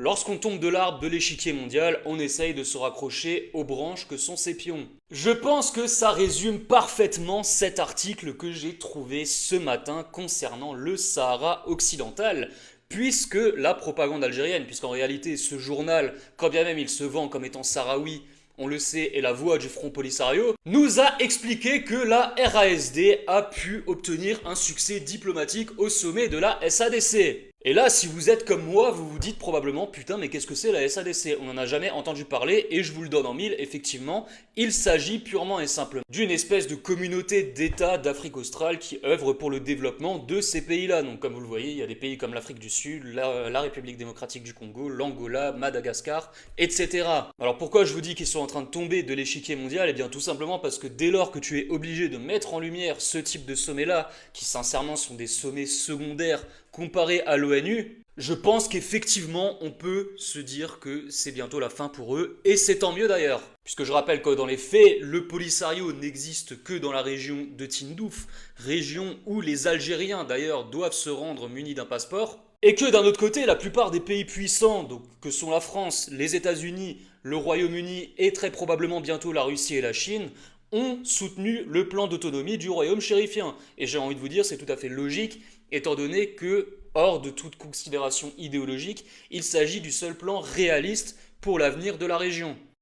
Lorsqu'on tombe de l'arbre de l'échiquier mondial, on essaye de se raccrocher aux branches que sont ses pions. Je pense que ça résume parfaitement cet article que j'ai trouvé ce matin concernant le Sahara occidental, puisque la propagande algérienne, puisqu'en réalité ce journal, quand bien même il se vend comme étant sahraoui, on le sait, est la voix du Front Polisario, nous a expliqué que la RASD a pu obtenir un succès diplomatique au sommet de la SADC. Et là, si vous êtes comme moi, vous vous dites probablement, putain, mais qu'est-ce que c'est la SADC? On n'en a jamais entendu parler, et je vous le donne en mille, effectivement, il s'agit purement et simplement d'une espèce de communauté d'États d'Afrique australe qui œuvre pour le développement de ces pays-là. Donc comme vous le voyez, il y a des pays comme l'Afrique du Sud, la République démocratique du Congo, l'Angola, Madagascar, etc. Alors pourquoi je vous dis qu'ils sont en train de tomber de l'échiquier mondial? Eh bien tout simplement parce que dès lors que tu es obligé de mettre en lumière ce type de sommets-là, qui sincèrement sont des sommets secondaires comparés à l'ONU, je pense qu'effectivement on peut se dire que c'est bientôt la fin pour eux, et c'est tant mieux d'ailleurs. Puisque je rappelle que dans les faits, le Polisario n'existe que dans la région de Tindouf, région où les Algériens d'ailleurs doivent se rendre munis d'un passeport, et que d'un autre côté, la plupart des pays puissants, donc, que sont la France, les États-Unis, le Royaume-Uni et très probablement bientôt la Russie et la Chine, ont soutenu le plan d'autonomie du royaume chérifien. Et j'ai envie de vous dire, c'est tout à fait logique, étant donné que, hors de toute considération idéologique, il s'agit du seul plan réaliste pour l'avenir de la région.